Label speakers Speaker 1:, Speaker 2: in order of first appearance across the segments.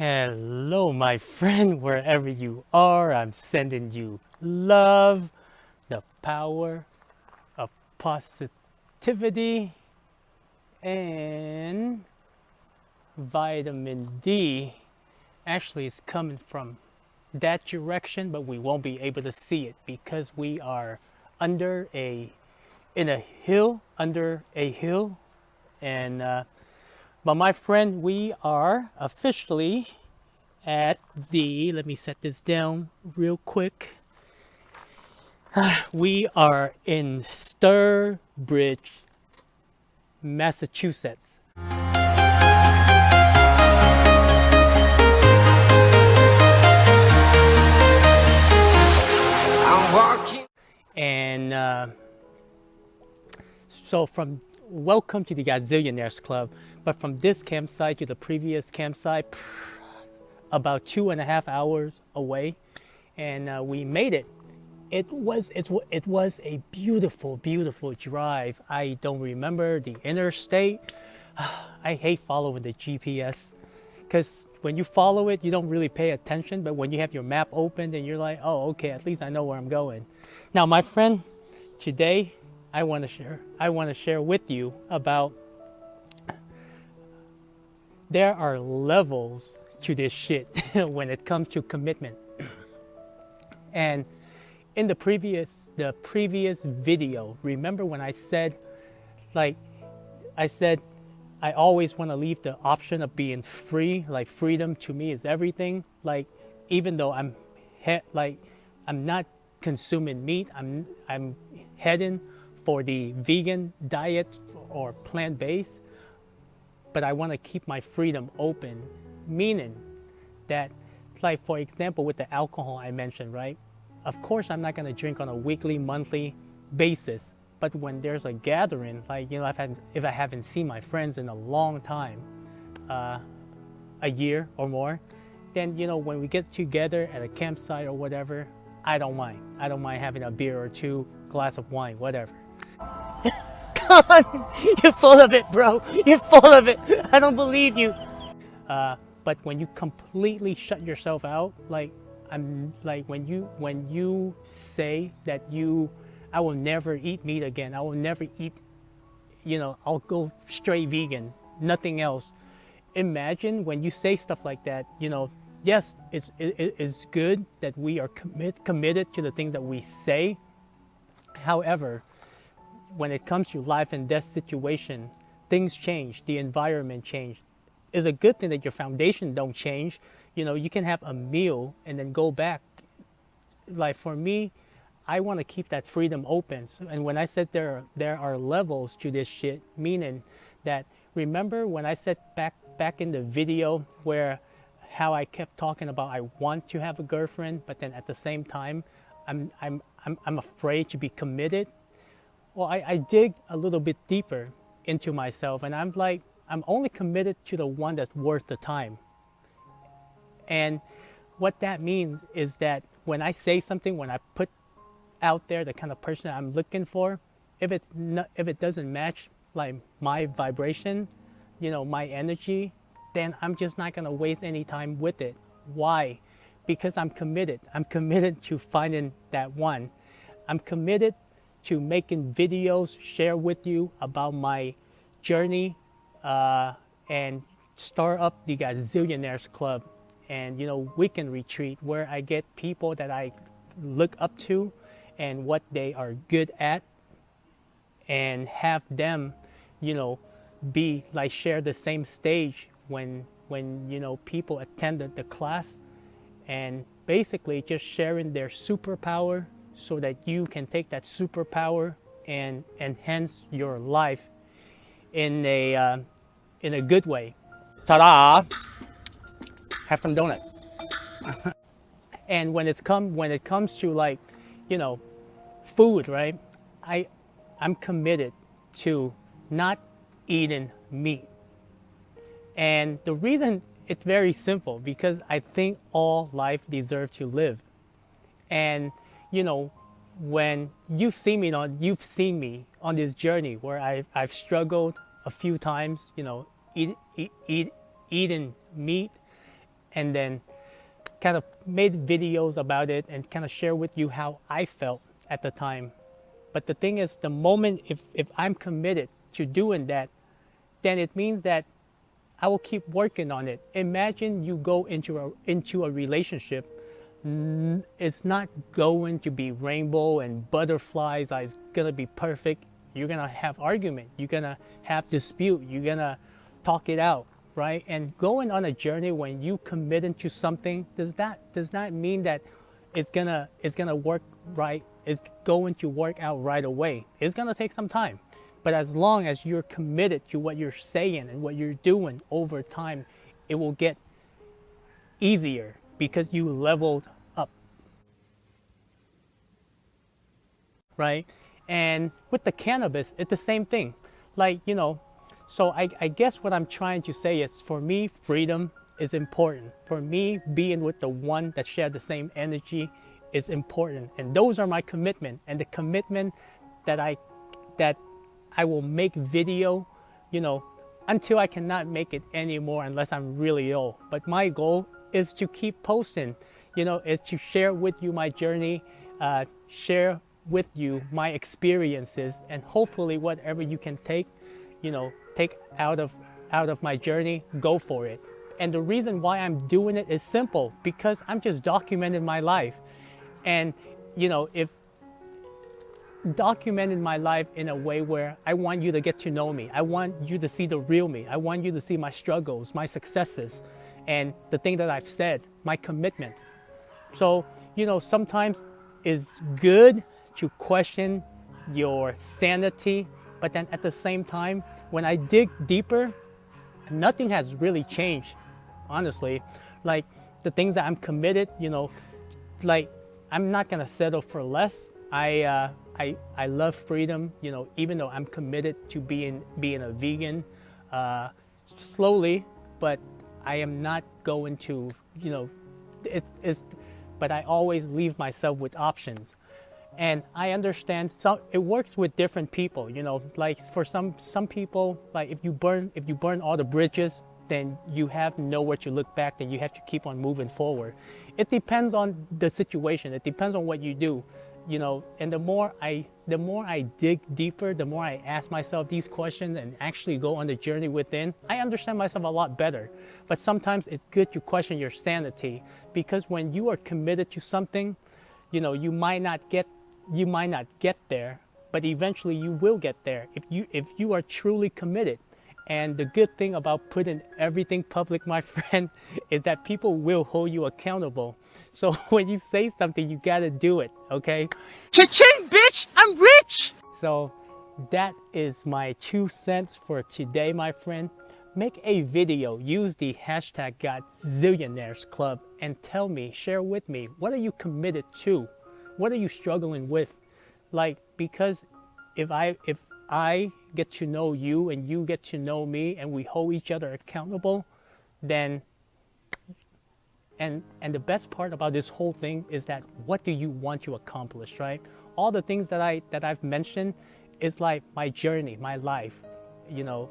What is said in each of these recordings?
Speaker 1: Hello, my friend, wherever you are. I'm sending you love, the power of positivity, and vitamin D. Actually, it's coming from that direction, but we won't be able to see it because we are under in a hill, under a hill, and but my friend, we are officially at the, let me set this down real quick. We are in Sturbridge, Massachusetts. I'm walking. And so from welcome to the Gazillionaires Club, but from this campsite to the previous campsite, about 2.5 hours away, and we made it. It was a beautiful, beautiful drive. I don't remember the interstate. I hate following the GPS because when you follow it, you don't really pay attention. But when you have your map open, then you're like, oh, okay, at least I know where I'm going. Now, my friend, today I want to share with you about there are levels to this shit when it comes to commitment. And in the previous video, remember when I said, like, I always want to leave the option of being free. Like, freedom to me is everything. Like, even though I'm not consuming meat, I'm heading for the vegan diet or plant-based, but I want to keep my freedom open, meaning that, like, for example, with the alcohol I mentioned, right? Of course, I'm not going to drink on a weekly, monthly basis. But when there's a gathering, like, you know, if I haven't seen my friends in a long time, a year or more, then, you know, when we get together at a campsite or whatever, I don't mind. I don't mind having a beer or two, glass of wine, whatever. Come on, you're full of it, bro. You're full of it. I don't believe you. But when you completely shut yourself out, like, I'm like, when you say that I will never eat meat again. I will never eat, you know, I'll go straight vegan, nothing else. Imagine when you say stuff like that, you know, yes, it's good that we are committed to the things that we say. However, when it comes to life and death situation, things change, the environment change. It's a good thing that your foundation don't change. You know, you can have a meal and then go back. Like, for me, I want to keep that freedom open. And when I said there are levels to this shit, meaning that, remember when I said back in the video where how I kept talking about I want to have a girlfriend, but then at the same time I'm afraid to be committed. Well, I dig a little bit deeper into myself, and I'm like, I'm only committed to the one that's worth the time. And what that means is that when I say something, when I put out there the kind of person I'm looking for, if it doesn't match like my vibration, you know, my energy, then I'm just not gonna waste any time with it. Why? Because I'm committed. I'm committed to finding that one. I'm committed to making videos, share with you about my journey, and start up the Gazillionaires Club. And, you know, weekend retreat where I get people that I look up to and what they are good at, and have them, you know, be like, share the same stage when you know, people attended the class, and basically just sharing their superpower so that you can take that superpower and enhance your life in a good way. Ta-da! Have some donut. And when it comes to, like, you know, food, right? I'm committed to not eating meat. And the reason, it's very simple, because I think all life deserves to live. And, you know, when you've seen me on this journey where I've struggled a few times, you know, eating meat, and then kind of made videos about it and kind of share with you how I felt at the time. But the thing is, the moment if I'm committed to doing that, then it means that I will keep working on it. Imagine you go into a relationship. It's not going to be rainbow and butterflies. Like it's gonna be perfect. You're gonna have argument. You're gonna have dispute. You're gonna talk it out, right? And going on a journey when you committed to something does not mean that it's gonna work right. It's going to work out right away. It's gonna take some time. But as long as you're committed to what you're saying and what you're doing over time, it will get easier because you leveled up, right? And with the cannabis, it's the same thing. Like, so I guess what I'm trying to say is, for me, freedom is important. For me, being with the one that shared the same energy is important. And those are my commitment. And the commitment that I will make video, until I cannot make it anymore unless I'm really ill. But my goal is to keep posting, is to share with you my journey, share with you my experiences, and hopefully whatever you can take out of my journey, go for it. And the reason why I'm doing it is simple, because I'm just documenting my life. And if documenting my life in a way where I want you to get to know me. I want you to see the real me. I want you to see my struggles, my successes, and the thing that I've said, my commitments. So, sometimes it's good to question your sanity, but then at the same time, when I dig deeper, nothing has really changed, honestly. Like the things that I'm committed, like I'm not gonna settle for less. I love freedom, even though I'm committed to being a vegan, slowly, but I am not going to, but I always leave myself with options. And I understand it works with different people, like for some people, like if you burn all the bridges, then you have nowhere to look back, then you have to keep on moving forward. It depends on the situation. It depends on what you do. And the more I dig deeper, the more I ask myself these questions and actually go on the journey within, I understand myself a lot better. But sometimes it's good to question your sanity, because when you are committed to something, you might not get there, but eventually you will get there if you are truly committed. And the good thing about putting everything public, my friend, is that people will hold you accountable. So when you say something, you gotta do it, okay?
Speaker 2: Cha-ching, bitch! I'm rich!
Speaker 1: So that is my 2 cents for today, my friend. Make a video, use the hashtag #GotZillionaires Club, and tell me, share with me, what are you committed to? What are you struggling with? Like, because if I get to know you and you get to know me and we hold each other accountable, then and the best part about this whole thing is that, what do you want to accomplish, right? All the things that I've mentioned is like my journey, my life,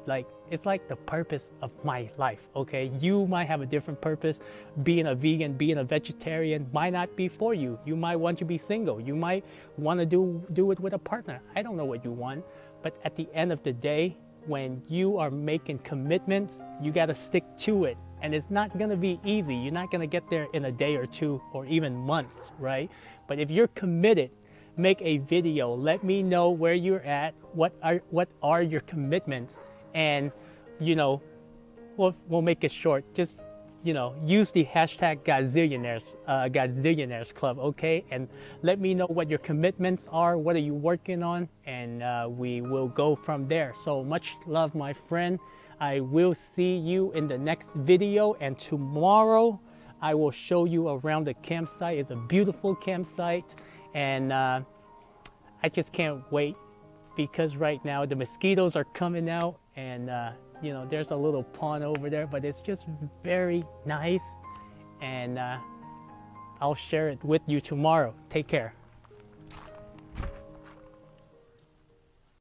Speaker 1: like it's like the purpose of my life, okay? You might have a different purpose. Being a vegan, being a vegetarian might not be for you. You might want to be single. You might want to do it with a partner. I don't know what you want, but at the end of the day, when you are making commitments, you got to stick to it. And it's not going to be easy. You're not going to get there in a day or two or even months, right? But if you're committed, make a video. Let me know where you're at. What are your commitments? And, we'll make it short. Just, use the hashtag #GotZillionaires Club, okay? And let me know what your commitments are. What are you working on? And we will go from there. So much love, my friend. I will see you in the next video, and tomorrow I will show you around the campsite. It's a beautiful campsite, and I just can't wait, because right now the mosquitoes are coming out, and there's a little pond over there, but it's just very nice, and I'll share it with you tomorrow. Take care.